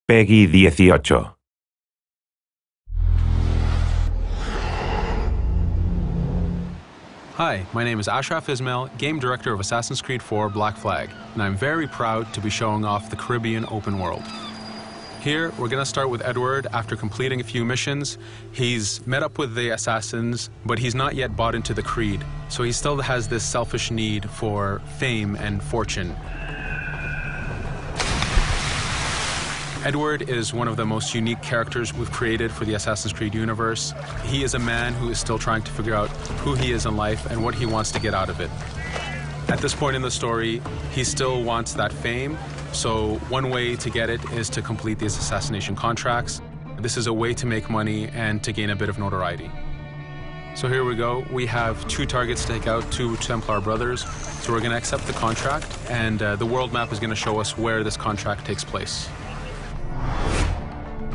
Peggy 18. Hi, my name is Ashraf Ismail, Game Director of Assassin's Creed 4 Black Flag, and I'm very proud to be showing off the Caribbean open world. Here, we're going to start with Edward. After completing a few missions, he's met up with the assassins, but he's not yet bought into the creed, so he still has this selfish need for fame and fortune. Edward is one of the most unique characters we've created for the Assassin's Creed universe. He is a man who is still trying to figure out who he is in life and what he wants to get out of it. At this point in the story, he still wants that fame, so one way to get it is to complete these assassination contracts. This is a way to make money and to gain a bit of notoriety. So here we go. We have 2 targets to take out, 2 Templar brothers. So we're going to accept the contract, and the world map is going to show us where this contract takes place.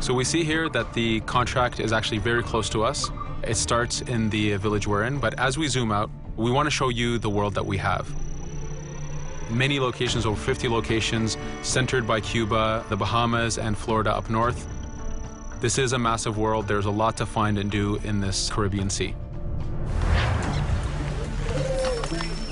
So we see here that the contract is actually very close to us. It starts in the village we're in, but as we zoom out, we want to show you the world that we have. Many locations, over 50 locations, centered by Cuba, the Bahamas, and Florida up north. This is a massive world. There's a lot to find and do in this Caribbean Sea.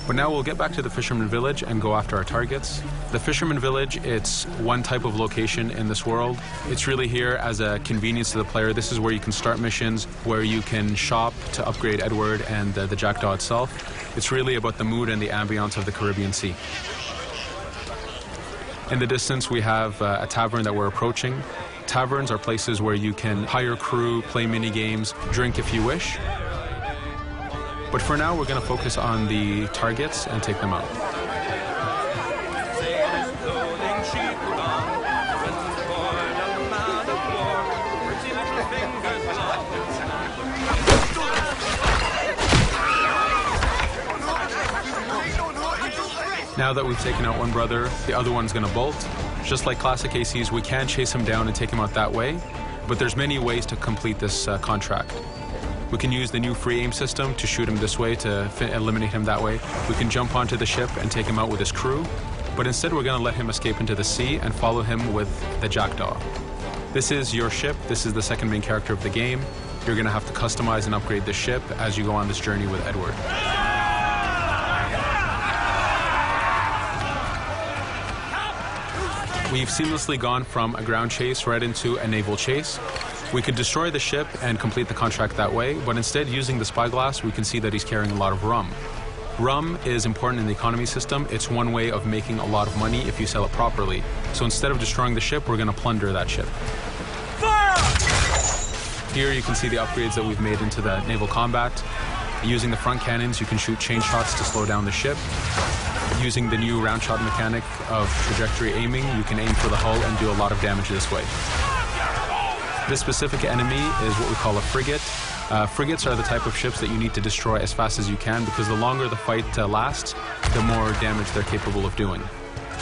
But now we'll get back to the Fisherman Village and go after our targets. The Fisherman Village, it's one type of location in this world. It's really here as a convenience to the player. This is where you can start missions, where you can shop to upgrade Edward and the Jackdaw itself. It's really about the mood and the ambiance of the Caribbean Sea. In the distance, we have a tavern that we're approaching. Taverns are places where you can hire crew, play mini games, drink if you wish. But for now, we're going to focus on the targets and take them out. Now that we've taken out one brother, the other one's going to bolt. Just like classic ACs, we can chase him down and take him out that way, but there's many ways to complete this contract. We can use the new free aim system to shoot him this way, to eliminate him that way. We can jump onto the ship and take him out with his crew, but instead we're going to let him escape into the sea and follow him with the Jackdaw. This is your ship. This is the second main character of the game. You're going to have to customize and upgrade the ship as you go on this journey with Edward. We've seamlessly gone from a ground chase right into a naval chase. We could destroy the ship and complete the contract that way, but instead, using the spyglass, we can see that he's carrying a lot of rum. Rum is important in the economy system. It's one way of making a lot of money if you sell it properly. So instead of destroying the ship, we're going to plunder that ship. Fire! Here you can see the upgrades that we've made into the naval combat. Using the front cannons, you can shoot chain shots to slow down the ship. Using the new round shot mechanic of trajectory aiming, you can aim for the hull and do a lot of damage this way. This specific enemy is what we call a frigate. Frigates are the type of ships that you need to destroy as fast as you can, because the longer the fight lasts, the more damage they're capable of doing.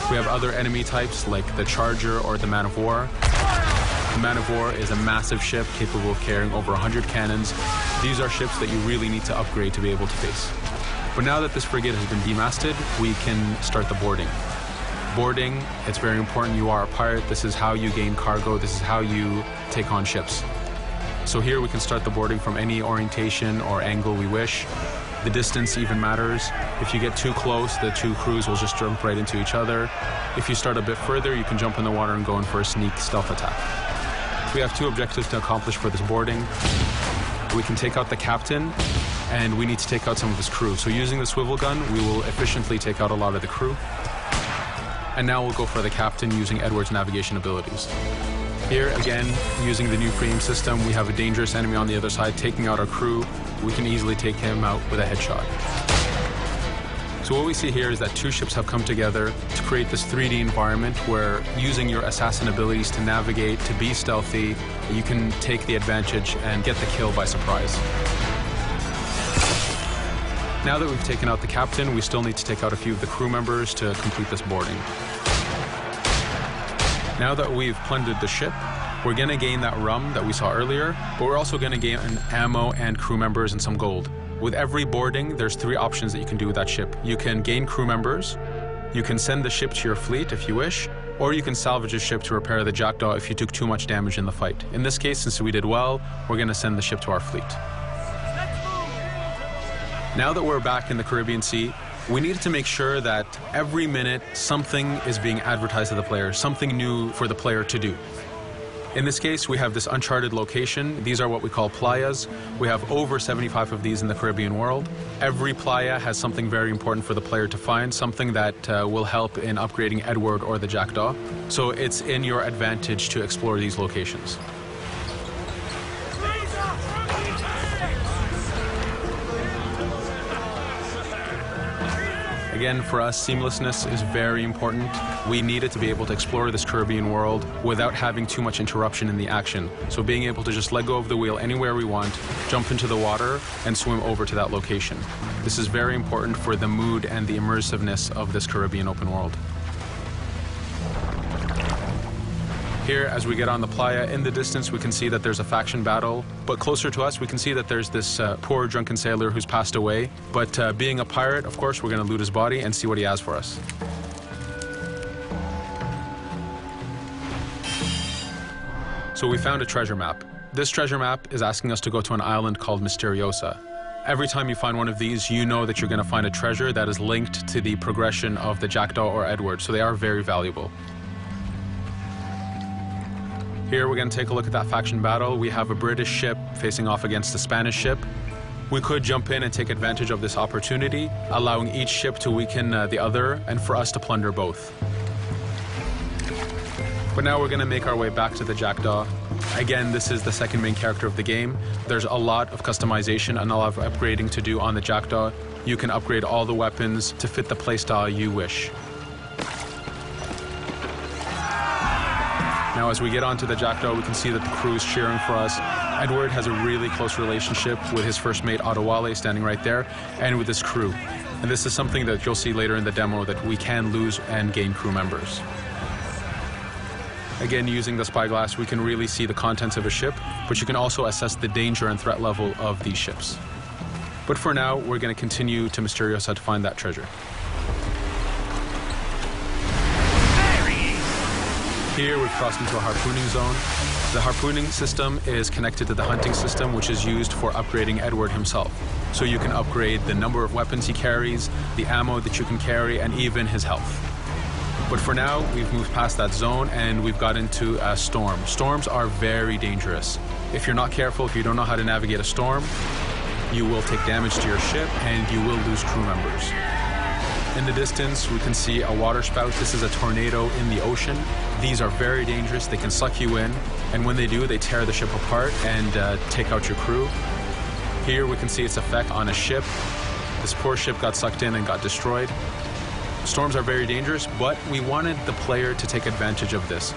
We have other enemy types like the Charger or the Man of War. The Man of War is a massive ship capable of carrying over 100 cannons. These are ships that you really need to upgrade to be able to face. But now that this frigate has been demasted, we can start the boarding. Boarding, it's very important. You are a pirate. This is how you gain cargo. This is how you take on ships. So here we can start the boarding from any orientation or angle we wish. The distance even matters. If you get too close, the 2 crews will just jump right into each other. If you start a bit further, you can jump in the water and go in for a sneak stealth attack. We have 2 objectives to accomplish for this boarding. We can take out the captain, and we need to take out some of his crew. So using the swivel gun, we will efficiently take out a lot of the crew. And now we'll go for the captain using Edward's navigation abilities. Here, again, using the new free aim system, we have a dangerous enemy on the other side taking out our crew. We can easily take him out with a headshot. So what we see here is that 2 ships have come together to create this 3D environment where, using your assassin abilities to navigate, to be stealthy, you can take the advantage and get the kill by surprise. Now that we've taken out the captain, we still need to take out a few of the crew members to complete this boarding. Now that we've plundered the ship, we're going to gain that rum that we saw earlier, but we're also going to gain ammo and crew members and some gold. With every boarding, there's 3 options that you can do with that ship. You can gain crew members, you can send the ship to your fleet if you wish, or you can salvage a ship to repair the jackdaw if you took too much damage in the fight. In this case, since we did well, we're going to send the ship to our fleet. Now that we're back in the Caribbean Sea, we needed to make sure that every minute something is being advertised to the player, something new for the player to do. In this case, we have this uncharted location. These are what we call playas. We have over 75 of these in the Caribbean world. Every playa has something very important for the player to find, something that will help in upgrading Edward or the jackdaw. So it's in your advantage to explore these locations. Again, for us, seamlessness is very important. We needed to be able to explore this Caribbean world without having too much interruption in the action. So being able to just let go of the wheel anywhere we want, jump into the water, and swim over to that location. This is very important for the mood and the immersiveness of this Caribbean open world. Here, as we get on the playa, in the distance we can see that there's a faction battle, but closer to us we can see that there's this poor drunken sailor who's passed away. But being a pirate, of course, we're going to loot his body and see what he has for us. So we found a treasure map. This treasure map is asking us to go to an island called Misteriosa. Every time you find one of these, you know that you're going to find a treasure that is linked to the progression of the jackdaw or Edward, so they are very valuable. Here we're going to take a look at that faction battle. We have a British ship facing off against a Spanish ship. We could jump in and take advantage of this opportunity, allowing each ship to weaken the other and for us to plunder both. But now we're going to make our way back to the jackdaw. Again, this is the second main character of the game. There's a lot of customization and a lot of upgrading to do on the jackdaw. You can upgrade all the weapons to fit the playstyle you wish. Now, as we get onto the jackdaw, we can see that the crew is cheering for us. Edward has a really close relationship with his first mate, Adewale, standing right there, and with his crew. And this is something that you'll see later in the demo, that we can lose and gain crew members. Again, using the spyglass, we can really see the contents of a ship, but you can also assess the danger and threat level of these ships. But for now, we're going to continue to Misteriosa to find that treasure. Here we've crossed into a harpooning zone. The harpooning system is connected to the hunting system, which is used for upgrading Edward himself. So you can upgrade the number of weapons he carries, the ammo that you can carry, and even his health. But for now, we've moved past that zone and we've got into a storm. Storms are very dangerous. If you're not careful, if you don't know how to navigate a storm, you will take damage to your ship and you will lose crew members. In the distance, we can see a water spout. This is a tornado in the ocean. These are very dangerous. They can suck you in, and when they do, they tear the ship apart and take out your crew. Here we can see its effect on a ship. This poor ship got sucked in and got destroyed. Storms are very dangerous, but we wanted the player to take advantage of this.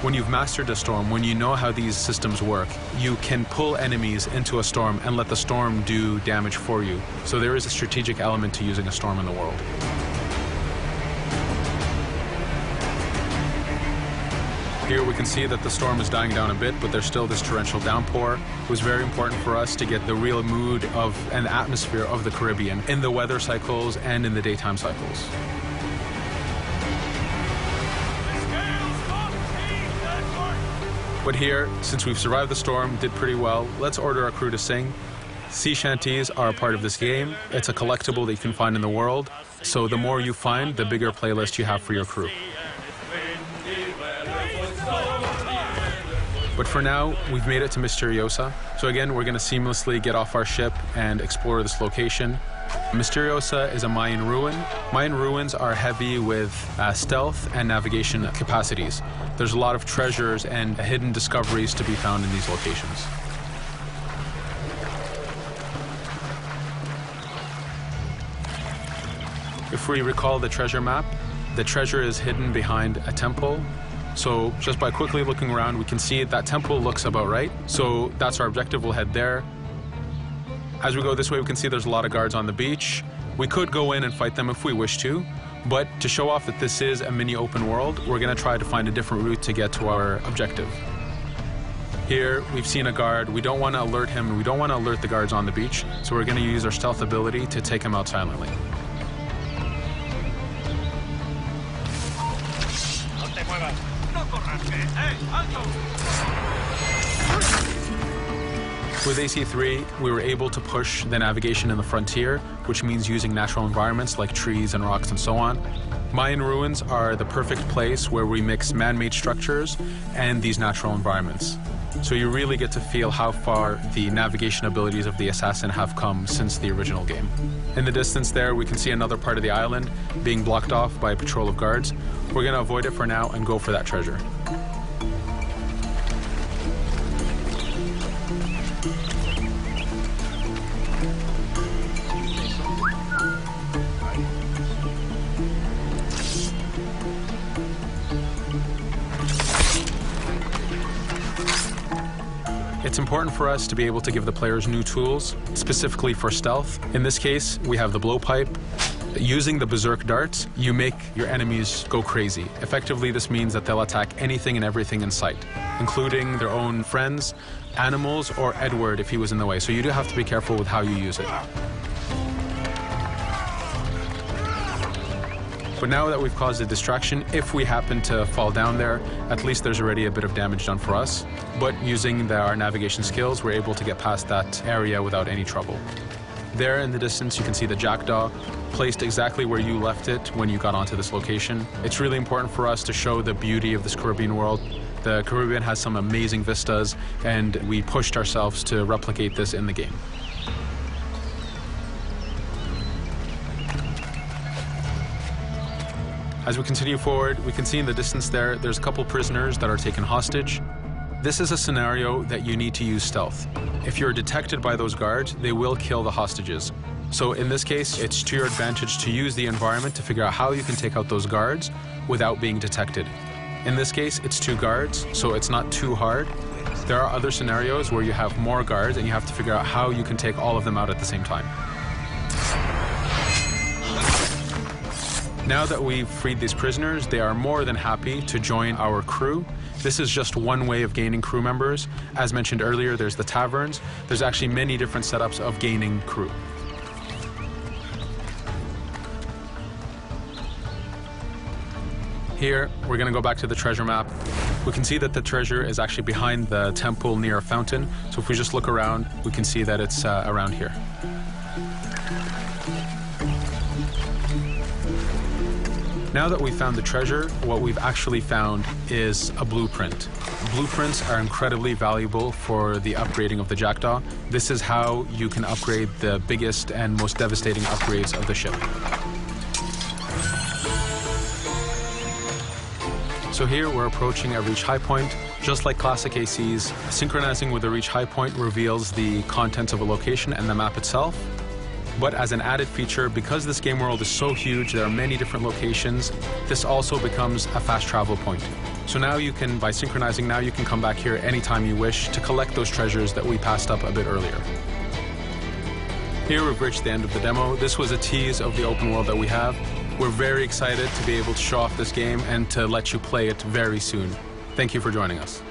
When you've mastered a storm, when you know how these systems work, you can pull enemies into a storm and let the storm do damage for you. So there is a strategic element to using a storm in the world. Here we can see that the storm is dying down a bit, but there's still this torrential downpour. It was very important for us to get the real mood of and atmosphere of the Caribbean in the weather cycles and in the daytime cycles. But here, since we've survived the storm, did pretty well, let's order our crew to sing. Sea shanties are a part of this game. It's a collectible that you can find in the world. So the more you find, the bigger playlist you have for your crew. But for now, we've made it to Misteriosa. So again, we're going to seamlessly get off our ship and explore this location. Misteriosa is a Mayan ruin. Mayan ruins are heavy with stealth and navigation capacities. There's a lot of treasures and hidden discoveries to be found in these locations. If we recall the treasure map, the treasure is hidden behind a temple. So just by quickly looking around, we can see that temple looks about right. So that's our objective. We'll head there. As we go this way, we can see there's a lot of guards on the beach. We could go in and fight them if we wish to, but to show off that this is a mini open world, we're going to try to find a different route to get to our objective. Here, we've seen a guard. We don't want to alert him. We don't want to alert the guards on the beach, so we're going to use our stealth ability to take him out silently. With AC3, we were able to push the navigation in the frontier, which means using natural environments like trees and rocks and so on. Mayan ruins are the perfect place where we mix man-made structures and these natural environments. So you really get to feel how far the navigation abilities of the assassin have come since the original game. In the distance there, we can see another part of the island being blocked off by a patrol of guards. We're going to avoid it for now and go for that treasure. It's important for us to be able to give the players new tools, specifically for stealth. In this case, we have the blowpipe. Using the berserk darts, you make your enemies go crazy. Effectively, this means that they'll attack anything and everything in sight, including their own friends, animals, or Edward if he was in the way. So you do have to be careful with how you use it. But now that we've caused a distraction, if we happen to fall down there, at least there's already a bit of damage done for us. But using our navigation skills, we're able to get past that area without any trouble. There in the distance, you can see the jackdaw, placed exactly where you left it when you got onto this location. It's really important for us to show the beauty of this Caribbean world. The Caribbean has some amazing vistas, and we pushed ourselves to replicate this in the game. As we continue forward, we can see in the distance there's a couple prisoners that are taken hostage. This is a scenario that you need to use stealth. If you're detected by those guards, they will kill the hostages. So in this case, it's to your advantage to use the environment to figure out how you can take out those guards without being detected. In this case, it's 2 guards, so it's not too hard. There are other scenarios where you have more guards and you have to figure out how you can take all of them out at the same time. Now that we've freed these prisoners, they are more than happy to join our crew. This is just one way of gaining crew members. As mentioned earlier, there's the taverns. There's actually many different setups of gaining crew. Here, we're going to go back to the treasure map. We can see that the treasure is actually behind the temple near a fountain. So if we just look around, we can see that it's around here. Now that we've found the treasure, what we've actually found is a blueprint. Blueprints are incredibly valuable for the upgrading of the jackdaw. This is how you can upgrade the biggest and most devastating upgrades of the ship. So here we're approaching a reach high point. Just like classic ACs, synchronizing with the reach high point reveals the contents of a location and the map itself. But as an added feature, because this game world is so huge, there are many different locations, this also becomes a fast travel point. So now you can, by synchronizing, now you can come back here anytime you wish to collect those treasures that we passed up a bit earlier. Here we've reached the end of the demo. This was a tease of the open world that we have. We're very excited to be able to show off this game and to let you play it very soon. Thank you for joining us.